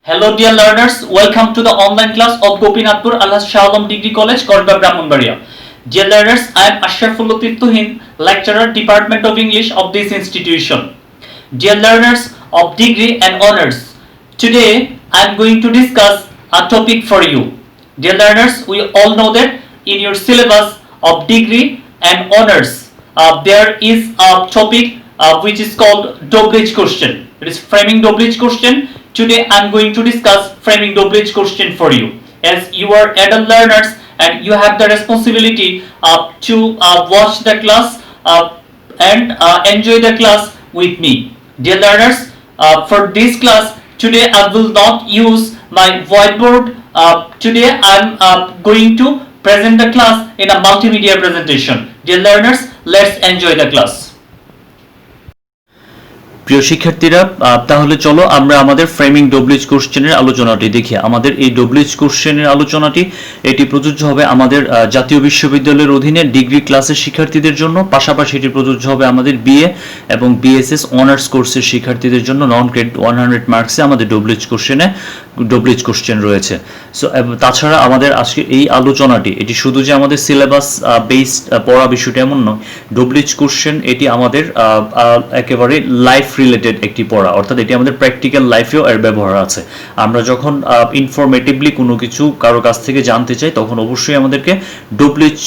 Hello dear learners, welcome to the online class of Gopinathpur Alhas Shah Alam Degree College, Korba Brahmanbaria. Dear learners, I am Ashrafullah Tirtuhin, lecturer, Department of English of this institution. Dear learners of degree and honors, today I am going to discuss a topic for you. Dear learners, we all know that in your syllabus of degree and honors, there is a topic which is called Dobridge question. It is framing Dobridge question. Today I am going to discuss framing Dobridge question for you. As you are adult learners and you have the responsibility to watch the class and enjoy the class with me. Dear learners, for this class today I will not use my whiteboard. Today I am going to present the class in a multimedia presentation. Dear learners, let's enjoy the class. প্রিয় শিক্ষার্থীরা, তাহলে চলো আমরা আমাদের framing ডব্লিজ কোশ্চেনের আলোচনাটি দেখি। আমাদের এই ডব্লিজ কোশ্চেনের আলোচনাটি এটি প্রযোজ্য হবে আমাদের জাতীয় বিশ্ববিদ্যালয়ের অধীনে ডিগ্রি ক্লাসের শিক্ষার্থীদের জন্য, পাশাপাশি এটি প্রযোজ্য হবে আমাদের বিএ এবং বিএসএস অনার্স কোর্সের শিক্ষার্থীদের জন্য। নন ক্রেডিট 100 মার্কসে আমাদের ডব্লিজ কোশ্চেন রয়েছে। সো তাছাড়া আমাদের আজকে এই আলোচনাটি এটি শুধু যে আমাদের সিলেবাস বেসড পড়া বিষয়টা এমন নয়। ডব্লিজ কোশ্চেন এটি আমাদের একেবারে লাইফ রিলেটেড একটি পড়া, অর্থাৎ এটি আমাদের প্র্যাকটিক্যাল লাইফেও এর ব্যবহার আছে। আমরা যখন ইনফরমেটিভলি কোনো কিছু কারো কাছ থেকে জানতে চাই তখন অবশ্যই আমাদেরকে ডব্লিজ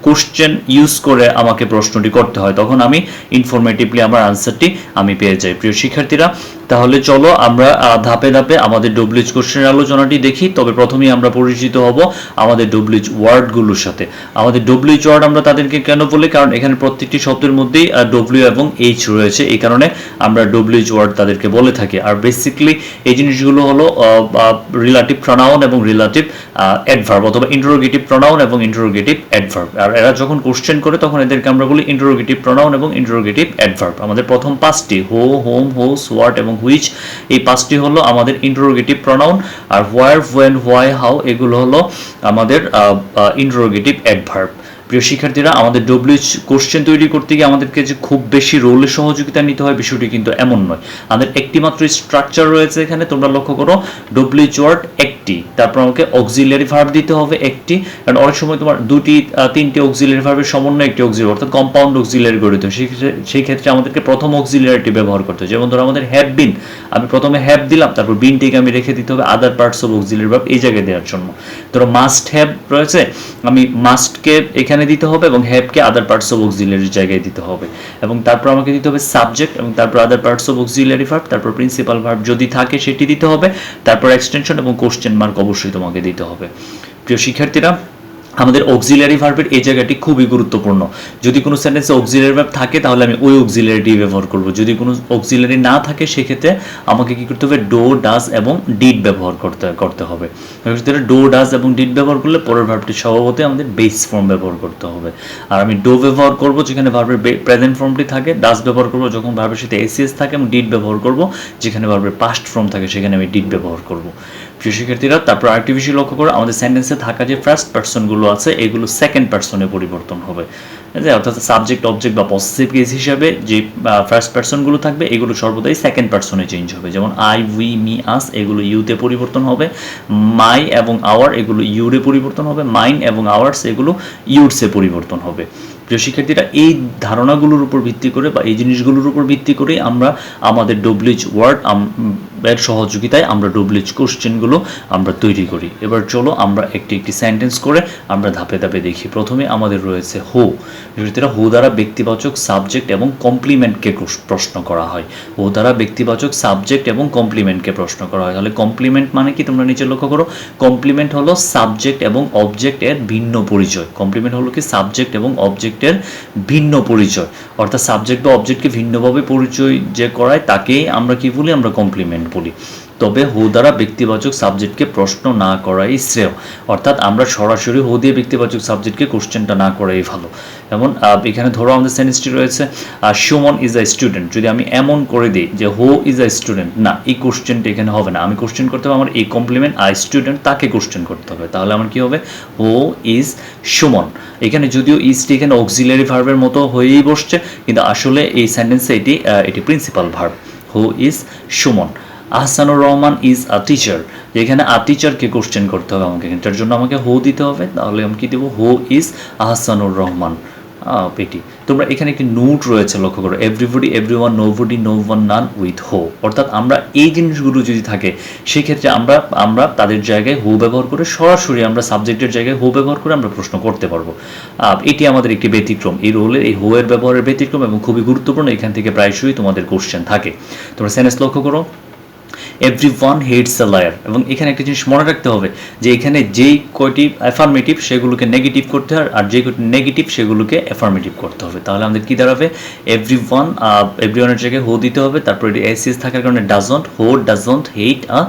কোশ্চেন ইউজ করে আমাকে প্রশ্নটি করতে হয়, তখন আমি ইনফরমেটিভলি আমার আনসারটি আমি পেয়ে যাই। প্রিয় শিক্ষার্থীরা, তাহলে চলো আমরা ধাপে ধাপে আমাদের ডব্লিজ কোশ্চেনের আলোচনাটি দেখি। তবে প্রথমেই আমরা পরিচিত হব আমাদের ডব্লিজ ওয়ার্ডগুলোর সাথে। আমাদের ডব্লিজ ওয়ার্ড আমরা তাদেরকে কেন বলি? কারণ এখানে প্রত্যেকটি শব্দের মধ্যেই ডব্লিউ এবং এইচ রয়েছে, এই কারণে আমরা ডব্লিজ ওয়ার্ড তাদেরকে বলে থাকি। আর বেসিক্যালি এই জিনিসগুলো হলো রিলেটিভ প্রনাউন এবং রিলেটিভ অ্যাডভার্ব, অথবা ইন্টারোগেটিভ প্রনাউন এবং ইন্টারোগেটিভ অ্যাডভার্ব। আর এরা যখন কোশ্চেন করে তখন এদেরকে আমরা বলি ইন্টারোগেটিভ প্রনাউন এবং ইন্টারোগেটিভ অ্যাডভার্ব। আমাদের প্রথম পাঁচটি হো, হোম, হোস, হোয়াট এবং হুইচ, এই পাঁচটি হলো আমাদের ইন্টারোগেটিভ প্রনাউন। আর হোয়ার, হোয়েন, হোয়াই, হাউ এগুলো হলো আমাদের ইন্টারোগেটিভ অ্যাডভার্ব। প্রিয় শিক্ষার্থীরা, আমাদের ডব্লিউএইচ কোশ্চেন তৈরি করতে গিয়ে আমাদেরকে যে খুব বেশি রোলের সহযোগিতা নিতে হয় বিষয়টি কিন্তু এমন নয়। আমাদের একটি মাত্র স্ট্রাকচার রয়েছে এখানে, তোমরা লক্ষ্য করো ডব্লিউএইচ ওয়ার্ড একটি, তারপর আমাকে অক্সিলিয়ারি ভার্ব দিতে হবে একটি, কারণ অনেক সময় তোমার দুটি তিনটি অক্সিলিয়ারি ভার্বের সমন্বয়ে একটি অক্সিলিয়ারি, অর্থাৎ কম্পাউন্ড অক্সিলিয়ারি গঠিত। সেই ক্ষেত্রে আমাদেরকে প্রথম অক্সিলিয়ারিটি ব্যবহার করতে হয়। যেমন ধরো আমাদের হ্যাভ বিন, আমি প্রথমে হ্যাভ দিলাম, তারপর বিনটিকে আমি রেখে দিতে হবে other parts of auxiliary verb এই জায়গায় দেওয়ার জন্য। ধরো মাস্ট হ্যাভ রয়েছে, আমি মাস্টকে এখানে দিতে হবে এবং হ্যাভকে আদার পার্টস অফ অক্সিলিয়ারি জায়গায় দিতে হবে, এবং তারপর আমাকে দিতে হবে সাবজেক্ট, এবং তারপর other parts of auxiliary verb, তারপর প্রিন্সিপাল ভার্ব যদি থাকে সেটি দিতে হবে, তারপর এক্সটেনশন এবং কোশ্চেন মার্ক অবশ্যই তোমাকে দিতে হবে। প্রিয় শিক্ষার্থীরা, আমাদের অক্সিলিয়ারি ভার্বের এই জায়গাটি খুবই গুরুত্বপূর্ণ। যদি কোনো সেন্টেন্সে অক্সিলিয়ারি ভার্ব থাকে তাহলে আমি ওই অক্সিলিয়ারিটি ব্যবহার করব। যদি কোনো অক্সিলিয়ারি না থাকে সেক্ষেত্রে আমাকে কি করতে হবে? ডো, ডাজ এবং ডিড ব্যবহার করতে হবে। ডো, ডাজ এবং ডিড ব্যবহার করলে পরের ভার্বটি স্বভাবতই আমাদের বেস ফর্ম ব্যবহার করতে হবে। আর আমি ডো ব্যবহার করব যেখানে ভার্বের প্রেজেন্ট ফর্মটি থাকে, ডাজ ব্যবহার করব যখন ভার্বের সাথে এসিএস থাকে, এবং ডিড ব্যবহার করব যেখানে ভার্বের পাস্ট ফর্ম থাকে, সেখানে আমি ডিড ব্যবহার করব। প্রিয় শিক্ষার্থীরা, তারপর আরেকটি বিষয় লক্ষ্য করো, আমাদের সেন্টেন্সে থাকা যে ফার্স্ট পার্সনগুলো আছে এগুলো সেকেন্ড পার্সনে পরিবর্তন হবে। অর্থাৎ সাবজেক্ট, অবজেক্ট বা পসেসিভ কেস হিসাবে যে ফার্স্ট পার্সনগুলো থাকবে এগুলো সর্বদাই সেকেন্ড পার্সনে চেঞ্জ হবে। যেমন আই, উই, মি, আস এগুলো ইউতে পরিবর্তন হবে, মাই এবং আওয়ার এগুলো ইউরে পরিবর্তন হবে, মাইন এবং আওয়ার্স এগুলো ইউরসে পরিবর্তন হবে। প্রিয় শিক্ষার্থীরা, এই ধারণাগুলোর উপর ভিত্তি করে বা এই জিনিসগুলোর উপর ভিত্তি করে আমরা আমাদের ডব্লিউএইচ ওয়ার্ড এর সহযোগিতায় আমরা ডব্লিউএইচ কোশ্চেনগুলো আমরা তৈরি করি। এবার চলো আমরা একটি একটি সেন্টেন্স করে আমরা ধাপে ধাপে দেখি। প্রথমে আমাদের রয়েছে হো। শিক্ষার্থীরা, হো দ্বারা ব্যক্তিবাচক, সাবজেক্ট এবং কমপ্লিমেন্টকে প্রশ্ন করা হয়। হো দ্বারা ব্যক্তিবাচক, সাবজেক্ট এবং কমপ্লিমেন্টকে প্রশ্ন করা হয়। তাহলে কমপ্লিমেন্ট মানে কি তোমরা নিচে লক্ষ্য করো, কমপ্লিমেন্ট হলো সাবজেক্ট এবং অবজেক্ট এর ভিন্ন পরিচয়। কমপ্লিমেন্ট হলো কি সাবজেক্ট এবং অবজেক্টের ভিন্ন পরিচয়, অর্থাৎ সাবজেক্ট বা অবজেক্টকে ভিন্নভাবে পরিচয় যে করায় তাকেই আমরা কি বলি? আমরা কমপ্লিমেন্ট বলি। তবে হো দ্বারা ব্যক্তিবাচক সাবজেক্টকে প্রশ্ন না করাই শ্রেয়, অর্থাৎ আমরা সরাসরি হো দিয়ে ব্যক্তিবাচক সাবজেক্টকে কোশ্চেনটা না করাই ভালো। যেমন এখানে ধরো আমাদের সেন্টেন্সটি রয়েছে সুমন ইজ আ স্টুডেন্ট। যদি আমি এমন করে দিই যে হো ইজ আ স্টুডেন্ট, না, এই কোশ্চেনটা এখানে হবে না। আমি কোশ্চেন করতে হবে আমার এই কমপ্লিমেন্ট আই স্টুডেন্ট, তাকে কোশ্চেন করতে হবে। তাহলে আমার কি হবে? Who is Suman. এখানে যদিও ইজটি এখানে অক্সিলিয়ারি ভার্বের মতো হয়েই বসছে, কিন্তু আসলে এই সেন্টেন্সে এটি principal verb. Who is Suman. Ahsanur Rahman is a teacher, যেখানে আ টিচারকে কোশ্চেন করতে হবে আমাকে, এটার জন্য আমাকে হু দিতে হবে, তাহলে আমি কি দেবো, হু ইজ আহসানুর রহমান। পেটি তোমরা এখানে একটি নোট রয়েছে, লক্ষ্য করো, everybody, everyone, nobody, no one, none, with who. অর্থাৎ আমরা এই জিনিসগুলো যদি থাকে সেক্ষেত্রে আমরা তাদের জায়গায় হু ব্যবহার করে সরাসরি আমরা সাবজেক্টের জায়গায় হু ব্যবহার করে আমরা প্রশ্ন করতে পারবো। এটি আমাদের একটি ব্যতিক্রম, এই রোলের এই হু এর ব্যবহারের ব্যতিক্রম এবং খুবই গুরুত্বপূর্ণ, এখান থেকে প্রায়শই তোমাদের কোশ্চেন থাকে। তোমরা সেন্টেন্স লক্ষ্য করো, এভরিওয়ান হেটস আ লায়ার, এবং এখানে একটা জিনিস মনে রাখতে হবে যে এখানে যেই কয়টি অ্যাফার্মেটিভ সেগুলোকে নেগেটিভ করতে হয়, আর যে কয়টি নেগেটিভ সেগুলোকে অ্যাফার্মেটিভ করতে হবে। তাহলে আমাদের কী দাঁড়াবে, এভরিওয়ানের জায়গায় হো দিতে হবে, তারপর এটি এসিস থাকার কারণে ডাজন্ট, হো ডাজন্ট হেট আ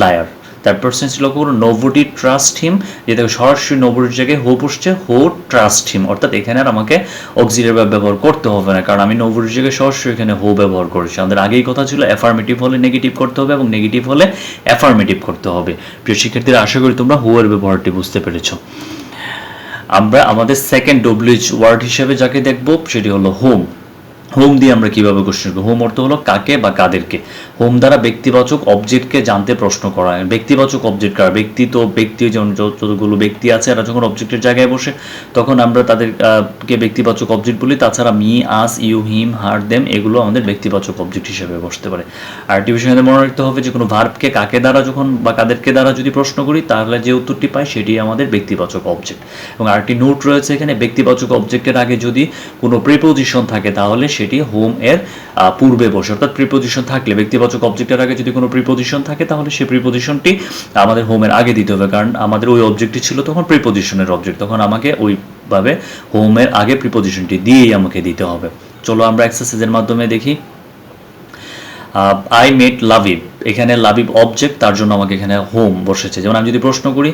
লায়ার। তারপর সেন্স লক্ষ্য করো, নোবডি ট্রাস্ট হিম, যে দেখো সরাসরি নোবডির জায়গায় হো বসছে, হো ট্রাস্ট হিম, অর্থাৎ এখানে আর আমাকে অক্সিলারি ভার্ব ব্যবহার করতে হবে না, কারণ আমি নোবডির জায়গায় সরাসরি এখানে হো ব্যবহার করেছি। আমাদের আগেই কথা ছিল অ্যাফার্মেটিভ হলে নেগেটিভ করতে হবে এবং নেগেটিভ হলে অ্যাফার্মেটিভ করতে হবে। প্রিয় শিক্ষার্থীরা, আশা করি তোমরা হো এর ব্যবহারটি বুঝতে পেরেছ। আমরা আমাদের সেকেন্ড ডব্লিউএইচ ওয়ার্ড হিসেবে যাকে দেখব সেটি হলো হোম। হোম দিয়ে আমরা কিভাবে কোশ্চেন করব? হোম অর্থ হলো কাকে বা কাদেরকে। হোম দ্বারা ব্যক্তিবাচক অবজেক্টকে জানতে প্রশ্ন করা হয়। ব্যক্তিবাচক অবজেক্ট কারা? ব্যক্তি যেমন যতগুলো ব্যক্তি আছে এরা যখন অবজেক্টের জায়গায় বসে তখন আমরা তাদেরকে ব্যক্তিবাচক অবজেক্ট বলি। তাছাড়া me, us, you, him, her, them এগুলো আমাদের ব্যক্তিবাচক অবজেক্ট হিসেবে বসতে পারে। আর একটি বিষয় মনে রাখতে হবে যে কোনো ভার্বকে কাকে দ্বারা যখন বা কাদেরকে দ্বারা যদি প্রশ্ন করি তাহলে যে উত্তরটি পাই সেটি আমাদের ব্যক্তিবাচক অবজেক্ট। এবং আরেকটি নোট রয়েছে এখানে, ব্যক্তিবাচক অবজেক্টের আগে যদি কোনো প্রিপোজিশন থাকে তাহলে সেটি হোম এর পূর্বে বসে। অর্থাৎ প্রিপোজিশন থাকলে, ব্যক্তিবাচক অবজেক্টের আগে যদি কোনো প্রিপোজিশন থাকে তাহলে সেই প্রিপোজিশনটি আমাদের হোমের আগে দিতে হবে, কারণ আমাদের ওই অবজেক্টটি ছিল তখন প্রিপোজিশনের অবজেক্ট, তখন আমাকে ওইভাবে হোমের আগে প্রিপোজিশনটি দিয়েই আমাকে দিতে হবে। চলো আমরা এক্সারসাইজের মাধ্যমে দেখি। আই মেট লাবিব, এখানে লাবিব অবজেক্ট, তার জন্য আমাকে এখানে হোম বসেছে। যেমন আমি যদি প্রশ্ন করি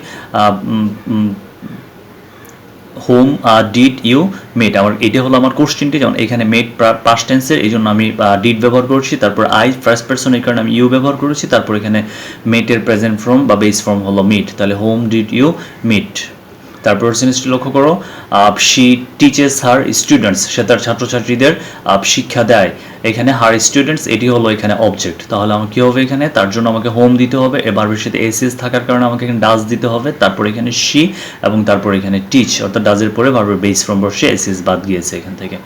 হোম ডিড ইউ মেট, আমার এটা হলো আমার কোশ্চেনটি। যেমন এখানে মেট পাস্ট টেন্সের, এই জন্য আমি ডিড ব্যবহার করছি, তারপর আই ফার্স্ট পারসন, এই কারণে আমি ইউ ব্যবহার করেছি, তারপর এখানে মেটের প্রেজেন্ট ফর্ম বা বেস ফর্ম হলো মিট, তাহলে হোম ডিড ইউ মিট। তারপর সেন্টেন্সটি লক্ষ্য করো, শি টিচেস হার স্টুডেন্টস, সে তার ছাত্রছাত্রীদের শিক্ষা দেয়। এখানে হার স্টুডেন্টস এটি হলো এখানে অবজেক্ট, তাহলে আমার কী হবে এখানে, তার জন্য আমাকে হোম দিতে হবে, এবার সাথে এসিস থাকার কারণে আমাকে এখানে ডাজ দিতে হবে, তারপর এখানে শি এবং তারপর এখানে টিচ, অর্থাৎ ডাজের পরে ভার্বের বেস ফর্ম বসে এসিস বাদ গিয়েছে এখান থেকে।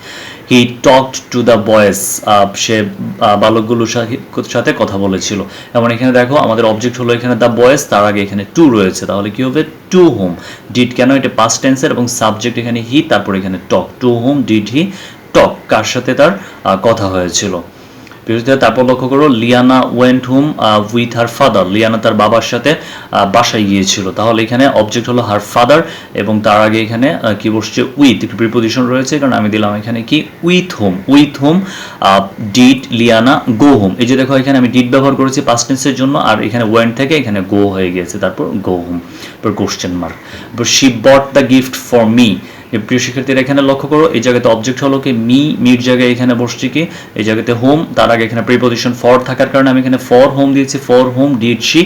He talked to the boys, সে বালকগুলোর সাথে কথা বলেছিল। এবং এখানে দেখো আমাদের অবজেক্ট হলো এখানে দ্য বয়েজ, তার আগে এখানে টু রয়েছে, তাহলে কি হবে টু হোম। ডিড কেন, এটা পাস্ট টেন্সের এবং সাবজেক্ট এখানে হি, তারপর এখানে টক, টু হোম ডিড হি টক, কার সাথে তার কথা হয়েছিল। তারপর লক্ষ্য করো, Liana went home with her father, Liana তার বাবার সাথে বাসায় গিয়েছিল, তাহলে এখানে অবজেক্ট হলো হার ফাদার এবং তার আগে এখানে কি বসছে উইথ, প্রিপোজিশন রয়েছে, কারণ আমি দিলাম এখানে কি with home. With whom did Liana go home, এই যে দেখো এখানে আমি ডিড ব্যবহার করেছি পাস্ট টেন্সের জন্য, আর এখানে ওয়েন্ট থেকে এখানে গো হয়ে গিয়েছে, তারপর গো হোম, তারপর question mark. She bot the gift for me, প্রিয় শিক্ষার্থীরা এখানে লক্ষ্য করো, এই জায়গাতে অবজেক্ট হলো কি মির জায়গায় এখানে বসছে কি এই জায়গাতে হোম, তার আগে এখানে প্রিপোজিশন ফর থাকার কারণে আমি এখানে ফর হোম দিয়েছি, for whom did she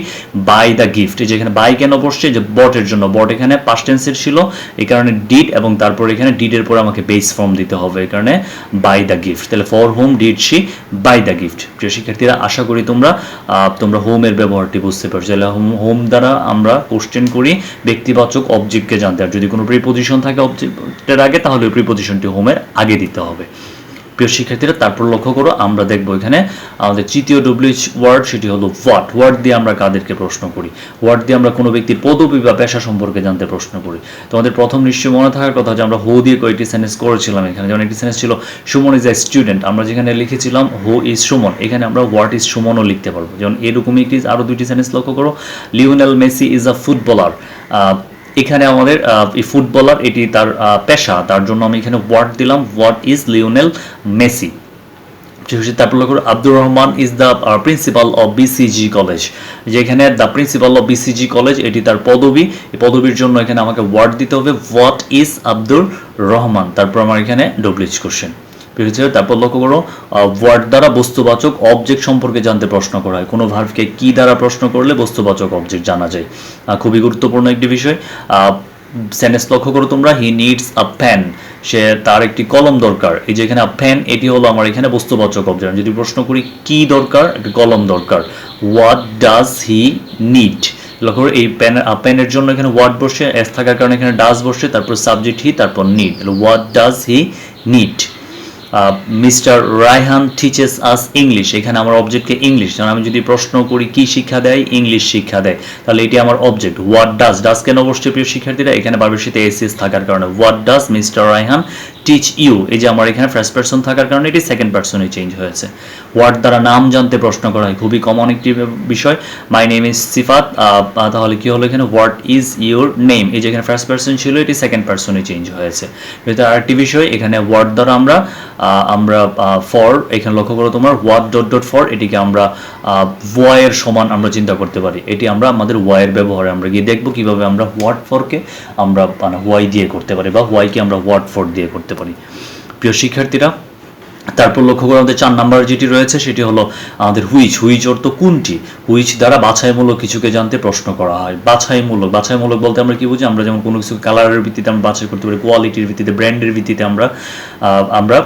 buy the gift. এই যে এখানে বাই কেন বসছে, যে বটের জন্য, বট এখানে পাস্ট টেন্সের ছিল এই কারণে ডিড, এবং তারপর এখানে ডিডের পরে আমাকে বেস ফর্ম দিতে হবে এই কারণে বাই দ্য গিফট, তাহলে for whom did she buy the gift. প্রিয় শিক্ষার্থীরা, আশা করি তোমরা হোমের ব্যবহারটি বুঝতে পারছো। তাহলে হোম দ্বারা আমরা কোশ্চেন করি ব্যক্তিবাচক অবজেক্টকে জানতে, আর যদি কোনো প্রিপোজিশন থাকে অবজেক্টের আগে তাহলে প্রিপোজিশনটি হোমের আগে দিতে হবে। প্রিয় শিক্ষার্থীরা, তারপর লক্ষ্য করো, আমরা দেখবো এখানে আমাদের তৃতীয় ডব্লিউএইচ ওয়ার্ড, সেটি হলো হোয়াট। হোয়াট দিয়ে আমরা কাদেরকে প্রশ্ন করি? হোয়াট দিয়ে আমরা কোনো ব্যক্তির পদবি বা পেশা সম্পর্কে জানতে প্রশ্ন করি। তোমাদের প্রথম নিশ্চয়ই মনে থাকার কথা যে আমরা হু দিয়ে কয়েকটি সেন্টেন্স করেছিলাম এখানে। যেমন একটি সেন্টেন্স ছিল সুমন ইজ এ স্টুডেন্ট, আমরা যেখানে লিখেছিলাম হু ইজ সুমন, এখানে আমরা হোয়াট ইজ সুমনও লিখতে পারবো। যেমন এরকমই একটি আরও দুইটি সেন্টেন্স লক্ষ্য করো, Lionel Messi is a footballer, এখানে আমাদের এই ফুটবলার এটি তার পেশা, তার জন্য আমি এখানে হোয়াট দিলাম, হোয়াট ইজ লিওনেল মেসি। তারপর লক্ষ্য করো, Abdur Rahman is the principal of BCG college, যেখানে the principal of BCG college এটি তার পদবি, এই পদবির জন্য এখানে আমাকে হোয়াট দিতে হবে, হোয়াট ইজ আব্দুর রহমান, তারপর আমার এখানে ডব্লিউএইচ কোশ্চেন। তারপর লক্ষ্য করো, ওয়ার্ড দ্বারা বস্তুবাচক অবজেক্ট সম্পর্কে জানতে প্রশ্ন করা হয়। কোনো ভার্বকে কি দ্বারা প্রশ্ন করলে বস্তুবাচক অবজেক্ট জানা যায়, খুবই গুরুত্বপূর্ণ একটি বিষয়। সেন্টেন্স লক্ষ্য করো তোমরা, হি নিডস আ পেন, সে তার একটি কলম দরকার। এই যে এখানে পেন, এটি হলো আমার এখানে বস্তুবাচক অবজেক্ট। যদি প্রশ্ন করি কি দরকার, একটা কলম দরকার, হোয়াট ডাজ হি নিড, লক্ষ্য করো এই পেনের জন্য এখানে হোয়াট বসে, এস থাকার কারণে এখানে ডাজ বসে, তারপর সাবজেক্ট হি, তারপর need, what does he need. Mister Raihan teaches us English, এখানে আমার অবজেক্টকে ইংলিশ, কারণ আমি যদি প্রশ্ন করি কি শিক্ষা দেয়, ইংলিশ শিক্ষা দেয়, তাহলে এটি আমার অবজেক্ট। হোয়াট ডাজ, ডাজ কেন বসছে প্রিয় শিক্ষার্থীরা, এখানে বারবার সাথে এস থাকার কারণে, what does mister Raihan teach you, এই যে আমার এখানে ফার্স্ট পারসন থাকার কারণে এটি সেকেন্ড পারসনে চেঞ্জ হয়েছে। হোয়াট দ্বারা নাম জানতে প্রশ্ন করা হয়, খুবই কমন একটি বিষয়। মাই নেম ইজ সিফাত, তাহলে কি হলো এখানে, হোয়াট ইজ ইউর নেম, এই যে এখানে ফার্স্ট পারসন ছিল, এটি সেকেন্ড পারসনে চেঞ্জ হয়েছে। এটা আরেকটি বিষয়, এখানে হোয়াট দ্বারা আমরা ফর, এখানে লক্ষ্য করো তোমার, হোয়াট ডট ডট ফর, এটিকে আমরা ওয়াইয়ের সমান আমরা চিন্তা করতে পারি। এটি আমরা আমাদের ওয়াইয়ের ব্যবহারে আমরা গিয়ে দেখবো কিভাবে আমরা হোয়াট ফরকে আমরা মানে ওয়াই দিয়ে করতে পারি, বা ওয়াইকে আমরা হোয়াট ফর দিয়ে করতে পারি। প্রিয় শিক্ষার্থীরা, তারপর লক্ষ্য করে আমাদের 4 নাম্বার যেটি রয়েছে সেটি হলো আমাদের হুইচ। হুইচ অর্থ কোনটি, হুইচ দ্বারা বাছাইমূলক কিছুকে জানতে প্রশ্ন করা হয়। বাছাইমূলক বলতে আমরা কি বুঝি, আমরা যেমন কোনো কিছু কালারের ভিত্তিতে আমরা বাছাই করতে পারি, কোয়ালিটির ভিত্তিতে, ব্র্যান্ডের ভিত্তিতে আমরা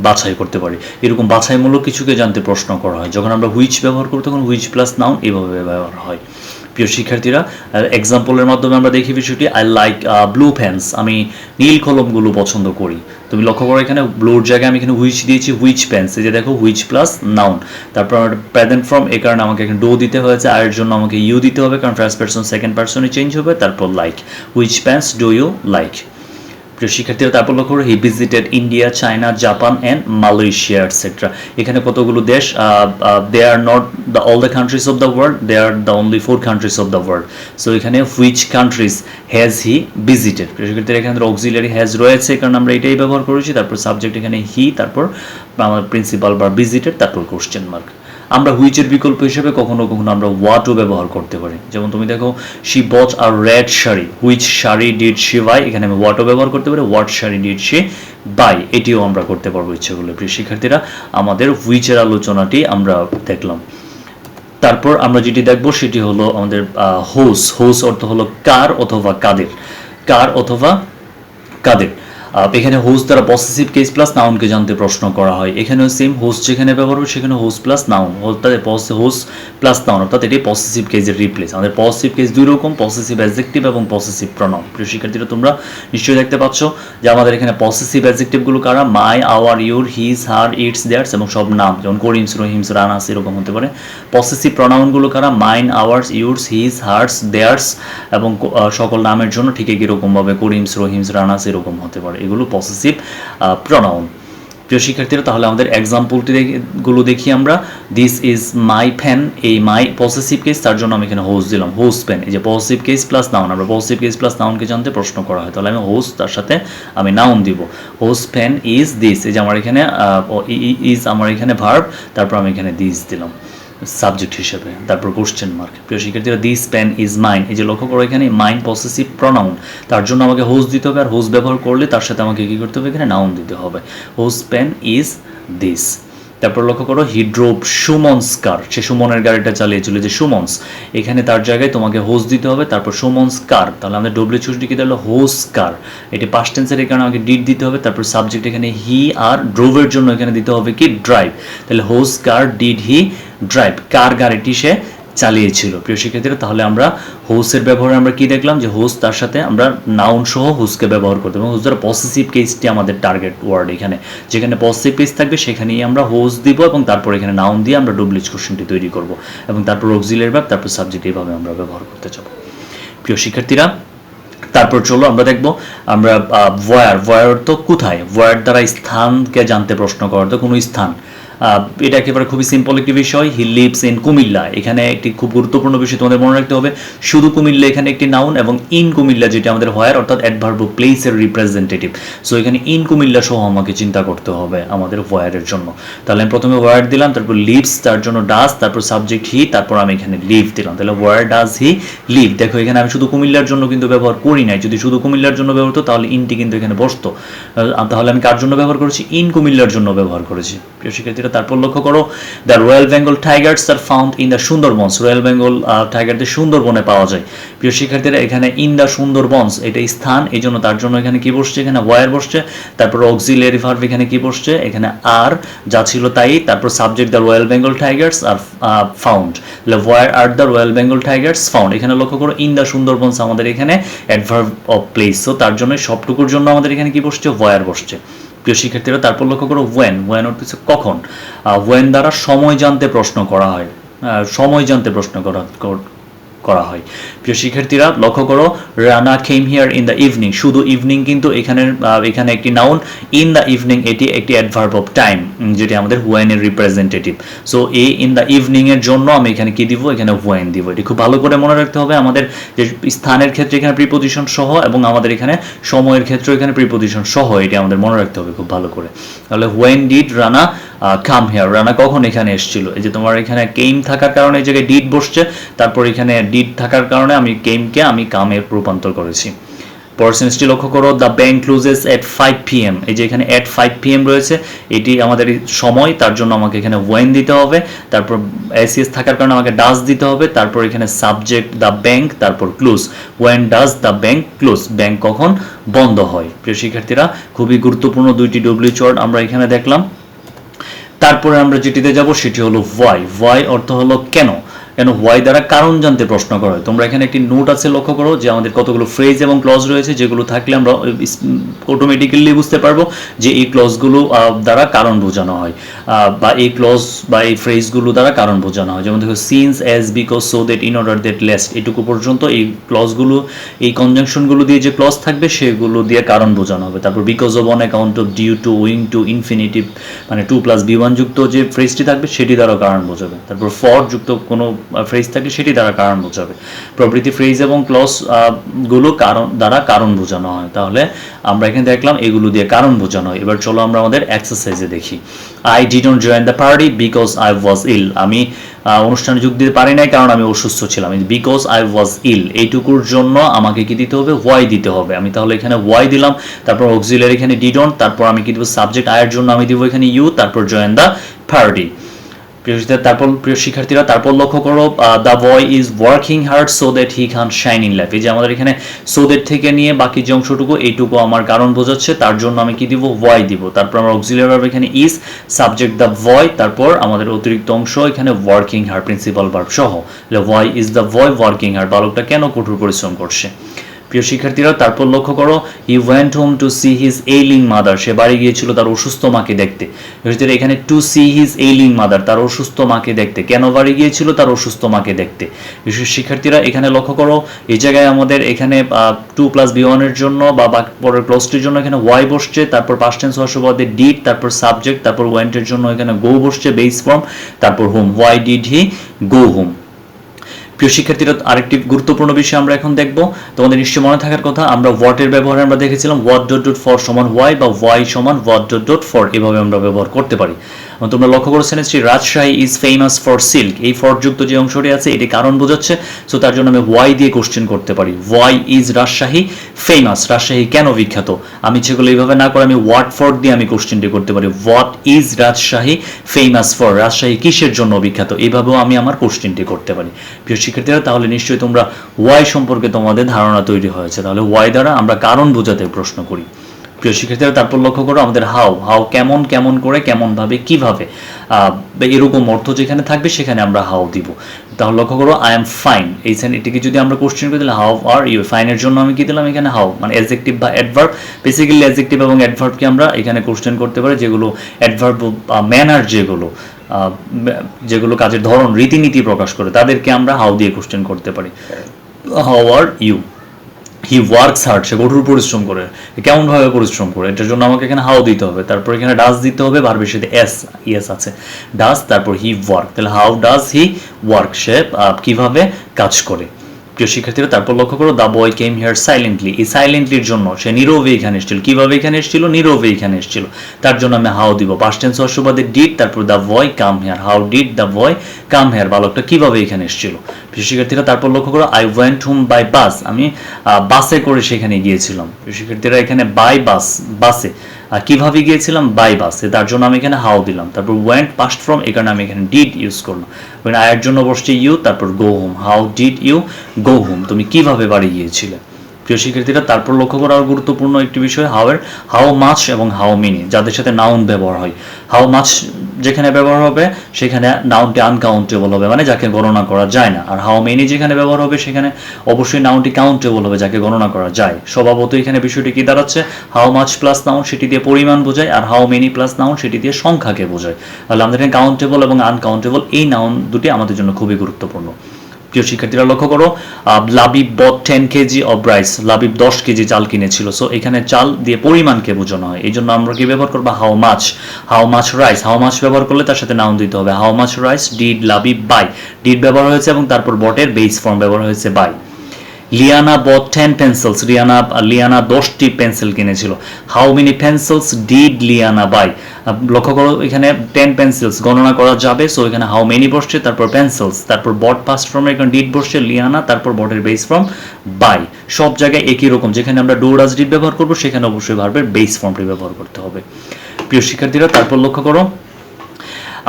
বাছাই করতে পারি। এরকম বাছাইমূলক কিছুকে জানতে প্রশ্ন করা হয়। যখন আমরা হুইচ ব্যবহার করি তখন হুইচ প্লাস নাউন এইভাবে ব্যবহার হয়। প্রিয় শিক্ষার্থীরা, এক্সাম্পলের মাধ্যমে আমরা দেখি বিষয়টি। আই লাইক ব্লু পেন্স, আমি নীল কলমগুলো পছন্দ করি। তুমি লক্ষ্য করো এখানে ব্লুর জায়গায় আমি এখানে হুইচ দিয়েছি, হুইচ পেন্স, এই যে দেখো হুইচ প্লাস নাউন, তারপর আমার প্রেজেন্ট ফর্ম, এই কারণে আমাকে এখানে ডো দিতে হয়েছে, আর এর জন্য আমাকে ইউ দিতে হবে কারণ ফার্স্ট পারসন সেকেন্ড পারসনে চেঞ্জ হবে, তারপর like, which pens do you like. প্রিয় শিক্ষার্থীরা, তারপর লক্ষ্য করো he visited India, China, Japan and Malaysia etcetera. এখানে কতগুলো দেশ, they are not the all the countries of the world, they are the only 4 countries of the world. So এখানে which countries has he visited, প্রিয় শিক্ষার্থীরা এখানে auxiliary has রয়েছে কারণ আমরা এটাই ব্যবহার করেছি, তারপর সাবজেক্ট এখানে হি, তারপর আমার প্রিন্সিপাল বা ভিজিটেড, তারপর কোশ্চেন মার্ক। আমরা হুইচের বিকল্প হিসেবে কখনো কখনো আমরা হোয়াটও ব্যবহার করতে পারি। যেমন তুমি দেখো, she bought a red sari, which sari did she buy, এখানে আমি হোয়াটও ব্যবহার করতে পারি, what sari did she buy, এটিও আমরা করতে পারবো ইচ্ছে করলে। প্রিয় শিক্ষার্থীরা, আমাদের হুইচের আলোচনাটি আমরা দেখলাম। তারপর আমরা যেটি দেখবো সেটি হলো আমাদের হোস অর্থ হলো কার অথবা কাদের, কার অথবা কাদের। এখানে হোস্ট দ্বারা পসেসিভ কেস প্লাস নাউনকে জানতে প্রশ্ন করা হয়। এখানেও সেম, হোস্ট যেখানে ব্যবহার হবে সেখানে host plus noun, host plus noun, অর্থাৎ এটি পসেসিভ কেসের রিপ্লেস। আমাদের পসেসিভ কেস দুই রকম, পসেসিভ অ্যাডজেক্টিভ এবং পসেসিভ প্রনাউন। প্রিয় শিক্ষার্থীরা, তোমরা নিশ্চয়ই দেখতে পাচ্ছ যে আমাদের এখানে পসেসিভ অ্যাডজেক্টিভগুলো কারা, my, our, your, his, her, its, theirs, এবং সব নাম, যেমন করিমস, রহিমস, রানাস এরকম হতে পারে। পসেসিভ প্রনাউনগুলো কারা, mine, ours, yours, his, hers, theirs, এবং সকল নামের জন্য ঠিক একই রকমভাবে করিমস, রহিমস, রানাস এরকম হতে পারে। এগুলো পসেসিভ প্রনাউন। প্রিয় শিক্ষার্থীরা, তাহলে আমাদের এক্সাম্পলটি গুলো দেখি আমরা। দিস ইজ মাই পেন, এই মাই পসেসিভ কেস, তার জন্য আমি এখানে হোস্ট দিলাম, হোস্ট পেন। এই যে পসেসিভ কেস প্লাস নাউন, আমরা পসেসিভ কেস প্লাস নাউনকে জানতে প্রশ্ন করা হয়, তাহলে আমি হোস্ট তার সাথে আমি নাউন দিব। হোস্ট পেন ইজ দিস, এই যে আমার এখানে ইজ আমার এখানে ভার্ব, তারপর আমি এখানে দিস দিলাম সাবজেক্ট হিসেবে, তারপর কোশ্চেন মার্ক। প্রিয় শিক্ষার্থীরা, দিস পেন ইজ মাইন, এই যে লক্ষ্য করো এখানে মাইন পসেসিভ প্রনাউন, তার জন্য আমাকে হোস্ট দিতে হবে, আর হোস্ট ব্যবহার করলে তার সাথে আমাকে কী করতে হবে, এখানে নাউন দিতে হবে। Whose pen is this. তারপর লক্ষ্য করো, হি ড্রোভ সুমনস কার, সে সুমনের গাড়িটা চালিয়েছিল, যে সুমনস, এখানে তার জায়গায় তোমাকে হোস্ট দিতে হবে, তারপর সুমনস কার, তাহলে আমাদের ডব্লিউএইচডি কি দিলো, হোস্ট কার। এটি পাস্ট টেন্সের, এই কারণে আমাকে ডিড দিতে হবে, তারপর সাবজেক্ট এখানে হি, আর ড্রোভের জন্য এখানে দিতে হবে কি, ড্রাইভ। তাহলে whose car did he drive, কার গাড়িটি সে চালিয়েছিল। প্রিয় শিক্ষার্থীরা, তাহলে আমরা হোস্টের ব্যবহারে আমরা কি দেখলাম, যে হোস্ট তার সাথে আমরা নাউন সহ হোস্টকে ব্যবহার করতে হবে। হোস্ট দ্বারা পসেসিভ কেসটি আমাদের টার্গেট ওয়ার্ড, এখানে যেখানে পসেসিভ কেস থাকবে সেখানেই আমরা হোস্ট দিব, এবং তারপর এখানে নাউন দিয়ে আমরা ডব্লিউএইচ কোশ্চেনটি তৈরি করব, এবং তারপর অক্সিলারি ভার্ব, তারপর সাবজেক্ট, এইভাবে আমরা ব্যবহার করতে যাব। প্রিয় শিক্ষার্থীরা, তারপর চলো আমরা দেখবো আমরা ভয়ার অর্থ কোথায়, ভয়ার দ্বারা স্থানকে জানতে প্রশ্ন করা, তো কোনো স্থান। এটা একেবারে খুবই সিম্পল একটি বিষয়। হি লিভস ইন কুমিল্লা, এখানে একটি খুব গুরুত্বপূর্ণ বিষয় তোমাদের মনে রাখতে হবে, শুধু কুমিল্লা এখানে একটি নাউন, এবং ইন কুমিল্লা যেটা আমাদের হোয়ার অর্থাৎ অ্যাডভার্ব প্লেসের রিপ্রেজেন্টেটিভ। সো এখানে ইন কুমিল্লা সহ আমাকে চিন্তা করতে হবে আমাদের হোয়ারের জন্য। তাহলে আমি প্রথমে হোয়ার দিলাম, তারপর লিভস, তার জন্য ডাজ, তারপর সাবজেক্ট হি, তারপর আমি এখানে লিভ দিলাম। তাহলে হোয়ার ডাজ হি লিভ। দেখো এখানে আমি শুধু কুমিল্লার জন্য কিন্তু ব্যবহার করি নাই, যদি শুধু কুমিল্লার জন্য ব্যবহার হতো তাহলে ইনটি কিন্তু এখানে বসতো, তাহলে আমি কার জন্য ব্যবহার করেছি, ইন কুমিল্লার জন্য ব্যবহার করেছি। প্রিয় শিক্ষার্থীরা, তারপর লক্ষ্য করো the royal Bengal tigers are found in the Sundarbans, royal Bengal টাইগারদের সুন্দরবনে পাওয়া যায়। প্রিয় শিক্ষার্থীরা এখানে ইন দ্য সুন্দরবনস এটা স্থান, এই জন্য তার জন্য এখানে কি বসছে, এখানে ওয়ার বসছে, তারপর অক্সিলিয়ারি ভার্ব এখানে কি বসছে, এখানে আর, যা ছিল তাই, তারপর subject the royal Bengal tigers are found, where are the royal Bengal tigers found. এখানে লক্ষ্য করো ইন দ্য সুন্দরবনস আমাদের এখানে অ্যাডভার্ব অফ প্লেস, তো তার জন্য সবটুকুর জন্য আমাদের এখানে কি বসছে, ওয়ার বসছে। প্রিয় শিক্ষার্থীরা তারপর লক্ষ্য করো ওয়েন অর্থ হচ্ছে কখন, ওয়েন দ্বারা সময় জানতে প্রশ্ন করা হয়, সময় জানতে প্রশ্ন করা হয়। প্রিয় শিক্ষার্থীরা লক্ষ্য করো Rana came here in the evening, শুধু ইভিনিং কিন্তু এখানে একটি নাউন, ইন দ্য ইভিনিং এটি একটি অ্যাডভার্ব অফ টাইম যেটি আমাদের ওয়েন এর রিপ্রেজেন্টেটিভ। সো এই ইন দ্য ইভিনিং এর জন্য আমি এখানে কি দিব, এখানে ওয়েন দিব। এটি খুব ভালো করে মনে রাখতে হবে, আমাদের যে স্থানের ক্ষেত্রে এখানে প্রিপোজিশন সহ এবং আমাদের এখানে সময়ের ক্ষেত্রে এখানে প্রিপোজিশন সহ, এটি আমাদের মনে রাখতে হবে খুব ভালো করে। তাহলে when did Rana come here, Rana কখন এখানে এসেছিল, এই যে তোমার এখানে কেম থাকার কারণে এই জায়গায় ডিড বসছে, তারপর এখানে ডিড থাকার কারণে আমি কেমকে আমি কামে রূপান্তর করেছি। পার্সেন্টেজটি লক্ষ্য করো the bank clauses at 5 PM, এই যে এখানে এট 5 PM রয়েছে, এটি আমাদের সময়, তার জন্য আমাকে এখানে ওয়েন দিতে হবে, তারপর এসিএস থাকার কারণে আমাকে ডাজ দিতে হবে, তারপর এখানে সাবজেক্ট দ্য ব্যাংক, তারপর close, when does the bank close, bank কখন বন্ধ হয়। প্রিয় শিক্ষার্থীরা খুবই গুরুত্বপূর্ণ দুইটি ডব্লিউএইচ ওয়ার্ড আমরা এখানে দেখলাম। তারপরে আমরা যেটিতে যাব সেটি হলো ওয়াই অর্থ হলো কেন, ওয়াই দ্বারা কারণ জানতে প্রশ্ন করা হয়। তোমরা এখানে একটি নোট আছে লক্ষ্য করো যে আমাদের কতগুলো ফ্রেজ এবং ক্লজ রয়েছে, যেগুলো থাকলে আমরা অটোমেটিক্যালি বুঝতে পারবো যে এই ক্লজগুলো দ্বারা কারণ বোঝানো হয়, বা এই ক্লজ বা এই ফ্রেজগুলো দ্বারা কারণ বোঝানো হয়। যেমন দেখো since, as, because, so that, in order that, lest, এটুকু পর্যন্ত এই ক্লজগুলো, এই কনজাংশনগুলো দিয়ে যে ক্লজ থাকবে সেগুলো দিয়ে কারণ বোঝানো হবে। তারপর because of, on account of, due to, owing to, infinitive মানে 2+B1 যুক্ত যে ফ্রেজটি থাকবে সেটি দ্বারা কারণ বোঝাবে। তারপর ফর যুক্ত কোনো ফ্রেজ থাকলে সেটি দ্বারা কারণ বোঝাবে। প্রভৃতি ফ্রেজ এবং ক্লজ গুলো কারণ দ্বারা কারণ বোঝানো হয়। তাহলে আমরা এখানে দেখলাম এগুলো দিয়ে কারণ বোঝানো হয়। এবার চলো আমরা আমাদের এক্সারসাইজে দেখি। I didn't join the party because I was ill, আমি অনুষ্ঠানে যোগ দিতে পারি নাই কারণ আমি অসুস্থ ছিলাম। বিকজ আই ওয়াজ ইল এইটুকুর জন্য আমাকে কি দিতে হবে, ওয়াই দিতে হবে। আমি তাহলে এখানে ওয়াই দিলাম, তারপর অক্সিলারি এখানে ডিডন্ট, তারপর আমি কি দিব, সাবজেক্ট আয়ের জন্য আমি দিব এখানে ইউ, তারপর জয়েন দ্য পার্টি। প্রিয় শিক্ষার্থীরা তারপর লক্ষ্য করো the boy is working hard so that he can shine in life, এই যে আমাদের এখানে সো দ্যাট থেকে নিয়ে বাকি যে অংশটুকু এইটুকু আমার কারণ বোঝাচ্ছে, তার জন্য আমি কি দিব, ওয়াই দিব। তারপর আমার অক্সিলিয়ারি ভার্ব এখানে ইজ, সাবজেক্ট দ্য বয়, তারপর আমাদের অতিরিক্ত অংশ এখানে ওয়ার্কিং হার্ড প্রিন্সিপাল ভার্ব সহ। Why is the boy working hard, বালকটা কেন কঠোর পরিশ্রম করছে। প্রিয় শিক্ষার্থীরা তারপর লক্ষ্য করো he went home to see his ailing mother, সে বাড়ি গিয়েছিল তার অসুস্থ মাকে দেখতে। এখানে to see his ailing mother, তার অসুস্থ মাকে দেখতে, কেন বাড়ি গিয়েছিল, তার অসুস্থ মাকে দেখতে। বিশেষ শিক্ষার্থীরা এখানে লক্ষ্য করো এই জায়গায় আমাদের এখানে 2+B1 এর জন্য বা পরের ক্লজটির জন্য এখানে ওয়াই বসছে, তারপর পাস্ট টেন্স হওয়ার সুবাদে ডিড, তারপর সাবজেক্ট, তারপর ওয়েন্টের জন্য এখানে গো বসছে বেস ফর্ম, তারপর home, why did he go home. প্রিয় শিক্ষার্থীরা আরেকটি গুরুত্বপূর্ণ বিষয় আমরা এখন দেখব, তোমাদের নিশ্চয়ই মনে থাকার কথা, আমরা হোয়াট এর ব্যবহারে আমরা দেখেছিলাম হোয়াট ডট ডট ফর সমান ওয়াই বা ওয়াই সমান হোয়াট ডট ডট ফর, এভাবে আমরা ব্যবহার করতে পারি। তোমরা লক্ষ্য করেছেন যে Rajshahi is famous for silk, এই ফর যুক্ত যে অংশটি আছে এটি কারণ বোঝাচ্ছে, সো তার জন্য আমি ওয়াই দিয়ে কোশ্চেন করতে পারি। Why is Rajshahi famous, Rajshahi কেন বিখ্যাত। আমি সেগুলো এইভাবে না করে আমি হোয়াট ফর দিয়ে আমি কোশ্চেনটি করতে পারি। What is Rajshahi famous for, Rajshahi কিসের জন্য বিখ্যাত, এইভাবেও আমি আমার কোশ্চেনটি করতে পারি। প্রিয় শিক্ষার্থীরা তাহলে নিশ্চয়ই তোমরা ওয়াই সম্পর্কে তোমাদের ধারণা তৈরি হয়েছে। তাহলে ওয়াই দ্বারা আমরা কারণ বোঝাতে প্রশ্ন করি। প্রিয় শিক্ষার্থীরা তারপর লক্ষ্য করো আমাদের হাউ কেমন, কেমন করে, কেমন ভাবে, কিভাবে, এরকম অর্থ যেখানে থাকবে সেখানে আমরা হাউ দিব। তাহলে লক্ষ্য করো আই এম ফাইন, এই এটিকে যদি আমরা কোশ্চেন করে দিলে হাউ আর ইউ, ফাইনের জন্য আমি কি দিলাম এখানে হাউ, মানে অ্যাডজেক্টিভ বা অ্যাডভার্ব। বেসিক্যালি অ্যাডজেক্টিভ এবং অ্যাডভার্বকে আমরা এখানে কোশ্চেন করতে পারি, যেগুলো অ্যাডভার্ব ম্যানার, যেগুলো কাজের ধরন, রীতিনীতি প্রকাশ করে, তাদেরকে আমরা হাউ দিয়ে কোশ্চেন করতে পারি। How are you, he works hard, সে কঠোর পরিশ্রম করে, কেমন ভাবে পরিশ্রম করে, এটার জন্য আমাকে এখানে হাউ দিতে হবে। তারপর এখানে ডাজ দিতে হবে, ভার্বের সাথে ইয়েস আছে, ডাজ, তারপর হি ওয়ার্ক, তাহলে হাউ ডাজ হি ওয়ার্ক, সে কিভাবে কাজ করে। প্রিয় শিক্ষার্থীরা তারপর লক্ষ্য করো the boy came here silently, এই সাইলেন্টলির জন্য সে নীরবে এখানে এসেছিল, কিভাবে এখানে এসেছিল, নীরবে এখানে এসেছিল, তার জন্য আমি হাউ দিব। পাস্ট টেন্স হওয়ার সুবাদে ডিড, তারপর the boy come here, how did the boy come here, বালকটা কিভাবে এখানে এসেছিল। প্রিয় শিক্ষার্থীরা তারপর লক্ষ্য করো I went home by bus, আমি বাসে করে সেখানে গিয়েছিলাম। প্রিয় শিক্ষার্থীরা এখানে বাই বাস, বাসে কিভাবে গিয়েছিলাম, বাই বাস, তার জন্য আমি এখানে হাউ দিলাম। তারপর ওয়েন্ট পাস্ট ফর্ম, এই কারণে আমি এখানে ডিড ইউজ করলাম। আয়ের জন্য বসছে ইউ, তারপর go home, how did you go home, তুমি কিভাবে বাড়ি গিয়েছিলে। প্রিয় শিক্ষার্থীরা, তারপর লক্ষ্য করা গুরুত্বপূর্ণ একটি বিষয় হাউ মাচ এবং হাউ মেনি, যাদের সাথে নাউন ব্যবহার হয়। হাউ মাচ যেখানে ব্যবহার হবে সেখানে নাউনটি আনকাউন্টেবল হবে, মানে যাকে গণনা করা যায় না। আর হাউ মেনি যেখানে ব্যবহার হবে সেখানে অবশ্যই নাউনটি কাউন্টেবল হবে, যাকে গণনা করা যায়। স্বভাবত এখানে বিষয়টি কি দাঁড়াচ্ছে, হাউ মাচ প্লাস নাউন সেটি দিয়ে পরিমাণ বোঝায়, আর হাউ মেনি প্লাস নাউন সেটি দিয়ে সংখ্যাকে বোঝায়। তাহলে আমাদের এখানে কাউন্টেবল এবং আনকাউন্টেবল এই নাউন দুটি আমাদের জন্য খুবই গুরুত্বপূর্ণ। প্রিয় শিক্ষার্থীরা লক্ষ্য করো, লাবিব বট 10 KG of rice, Labib 10 KG চাল কিনেছিল। সো এখানে চাল দিয়ে পরিমাণকে বোঝানো হয়, এই জন্য আমরা কি ব্যবহার করবো, how much rice. How much ব্যবহার করলে তার সাথে নাউন দিতে হবে, how much rice did Labib buy, did ব্যবহার হয়েছে এবং তারপর বটের বেস ফর্ম ব্যবহার হয়েছে buy. Liana bought 10 pencils, Liana 10টি পেন্সিল কিনেছিল। How many pencils did Liana buy, লক্ষ্য করো এখানে 10 পেন্সিলস গণনা করা যাবে। সো এখানে হাউ মেনি বসছে, তারপর পেন্সিলস, তারপর বট পাস্ট ফর্মে এখানে ডিড বসছে লিয়ানা, তারপর বটের বেস ফর্ম বাই। সব জায়গায় একই রকম, যেখানে আমরা ডু ডাজ ডিড ব্যবহার করবো সেখানে অবশ্যই ভার্বের বেস ফর্মটি ব্যবহার করতে হবে। প্রিয় শিক্ষার্থীরা, তারপর লক্ষ্য করো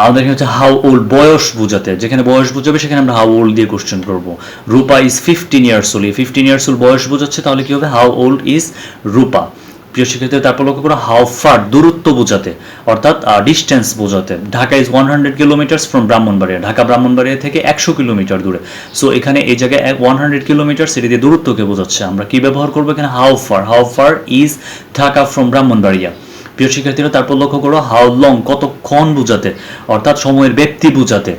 আমাদের এখানে হচ্ছে হাউ ওল্ড, বয়স বোঝাতে, যেখানে বয়স বোঝাবে সেখানে আমরা হাউ ওল্ড দিয়ে কোশ্চেন করবো। Rupa is 15 years old, 15 years old বয়স বোঝাচ্ছে, তাহলে কি হবে, হাউ ওল্ড ইজ রূপা। প্রিয় শিক্ষার্থী, তারপর লক্ষ্য করো হাউ ফার, দূরত্ব বোঝাতে, অর্থাৎ ডিস্টেন্স বোঝাতে। Dhaka is 100 kilometres from Brahmanbaria, Dhaka Brahmanbaria থেকে 100 কিলোমিটার দূরে। সো এখানে এই জায়গায় 100 কিলোমিটার সেটি দিয়ে দূরত্বকে বোঝাচ্ছে। আমরা কি ব্যবহার করবো এখানে, how far is Dhaka from Brahmanbaria. প্রিয় শিক্ষার্থীরা, তারপর লক্ষ্য করো হাউ লং, কতক্ষণ বোঝাতে, অর্থাৎ সময়ের ব্যক্তি বোঝাতে,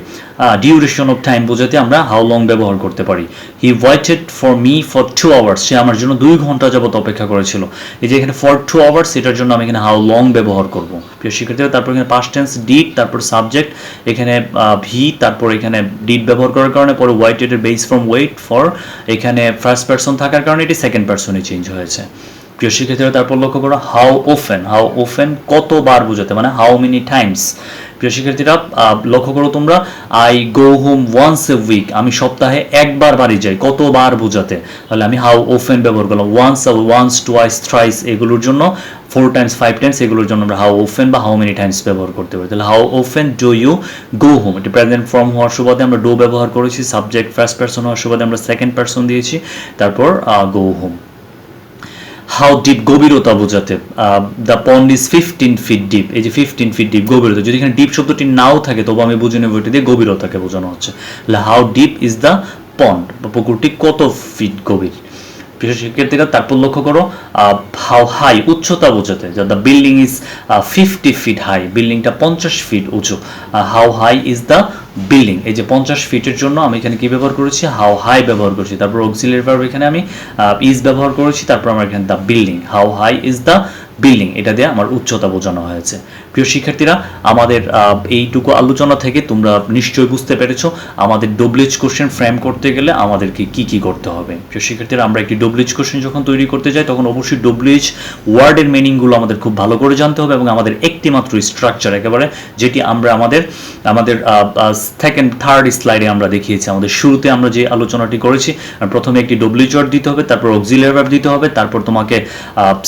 ডিউরেশন অফ টাইম বোঝাতে আমরা হাউ লং ব্যবহার করতে পারি। He waited for me for 2 hours, সে আমার জন্য 2 ঘন্টা যাবত অপেক্ষা করেছিল। এই যে এখানে ফর 2 আওয়ার্স, এটার জন্য আমি এখানে হাউ লং ব্যবহার করব। প্রিয় শিক্ষার্থীরা, তারপর এখানে পাস্ট টেন্স ডিড, তারপর সাবজেক্ট, এখানে ভি, তারপর এখানে ডিড ব্যবহার করার কারণে পরে ওয়েটেডের বেস ফ্রম ওয়েট ফর, এখানে ফার্স্ট পারসন থাকার কারণে এটি সেকেন্ড পারসনে চেঞ্জ হয়েছে। প্রিয় শিক্ষার্থীরা, তারপর লক্ষ্য করো হাউ ওফেন কতবার বোঝাতে, মানে হাউ মেনি টাইমস। প্রিয় শিক্ষার্থীরা, লক্ষ্য করো তোমরা, I go home once a week, আমি সপ্তাহে একবার বাড়ি যাই, কতবার বোঝাতে, তাহলে আমি হাউ ওফেন ব্যবহার করলাম। ওয়ান্স টুয়াইস থ্রাইস এগুলোর জন্য, 4 টাইমস 5 টাইমস এগুলোর জন্য আমরা হাউ ওফেন বা হাউ মেনি টাইমস ব্যবহার করতে পারি। তাহলে how often do you go home, এটি প্রেজেন্ট ফর্ম হওয়ার সুবাদে আমরা ডু ব্যবহার করেছি, সাবজেক্ট ফার্স্ট পারসন হওয়ার সুবাদে আমরা সেকেন্ড পারসন দিয়েছি, তারপর গো হোম। হাউ ডিপ, গভীরতা বোঝাতে, the pond is 15 fit deep, এই যে 15 ফিট ডিপ গভীরতা, যদি এখানে ডিপ শব্দটি নাও থাকে তবু আমি বুঝে নেব এটি দিয়ে গভীরতাকে বোঝানো হচ্ছে। How deep is the pond, পুকুরটি কত ফিট গভীর। প্রিয় শিক্ষার্থীরা, তারপর লক্ষ্য করো হাউ হাই, উচ্চতা বোঝাতে, the building is 50 feet high, বিল্ডিংটা 50 ফিট উঁচু। How high is the building, এই যে 50 ফিটের জন্য আমি এখানে কি ব্যবহার করেছি, হাউ হাই ব্যবহার করেছি। তারপর অক্সিলারি ভার্ব এখানে আমি ইজ ব্যবহার করেছি, তারপর আমার এখানে the building, how high is the building, এটা দিয়ে আমার উচ্চতা বোঝানো হয়েছে। প্রিয় শিক্ষার্থীরা, আমাদের এইটুকু আলোচনা থেকে তোমরা নিশ্চয়ই বুঝতে পেরেছো আমাদের ডব্লিউএইচ কোশ্চেন ফ্রেম করতে গেলে আমাদেরকে কি কি করতে হবে। প্রিয় শিক্ষার্থীরা, আমরা একটি ডব্লিউএইচ কোশ্চেন যখন তৈরি করতে যাই তখন অবশ্যই ডব্লিউএইচ ওয়ার্ডের মিনিংগুলো আমাদের খুব ভালো করে জানতে হবে, এবং আমাদের একটি মাত্র স্ট্রাকচার একেবারে, যেটি আমরা আমাদের সেকেন্ড থার্ড স্লাইডে আমরা দেখিয়েছি। আমাদের শুরুতে আমরা যে আলোচনাটি করেছি, প্রথমে একটি ডব্লিউএইচ ওয়ার্ড দিতে হবে, তারপর অক্সিলারি ভার্ব দিতে হবে, তারপর তোমাকে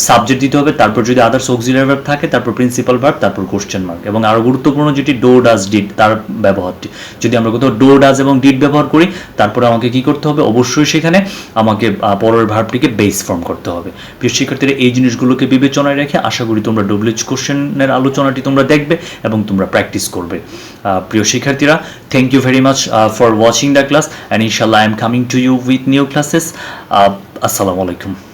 সাবজেক্ট দিতে হবে, তারপর যদি আদার্স অক্সিলারি ভার্ব থাকে তারপর প্রিন্সিপাল ভার্ব, তারপর কোশ্চেন মার্ক। এবং আরো গুরুত্বপূর্ণ যেটি ডো ডাজ ডিড, তার ব্যবহারটি, যদি আমরা কোথাও ডো ডাজ এবং ডিড ব্যবহার করি তারপরে আমাকে কি করতে হবে, অবশ্যই সেখানে আমাকে পরের ভার্বটিকে বেস ফর্ম করতে হবে। প্রিয় শিক্ষার্থীরা, এই জিনিসগুলোকে বিবেচনায় রেখে আশা করি তোমরা ডব্লিউএইচ কোশ্চেনের আলোচনাটি তোমরা দেখবে এবং তোমরা প্র্যাকটিস করবে। প্রিয় শিক্ষার্থীরা, thank you very much for watching the class, and ইনশাআল্লাহ I am coming to you with new classes. আসসালামু আলাইকুম।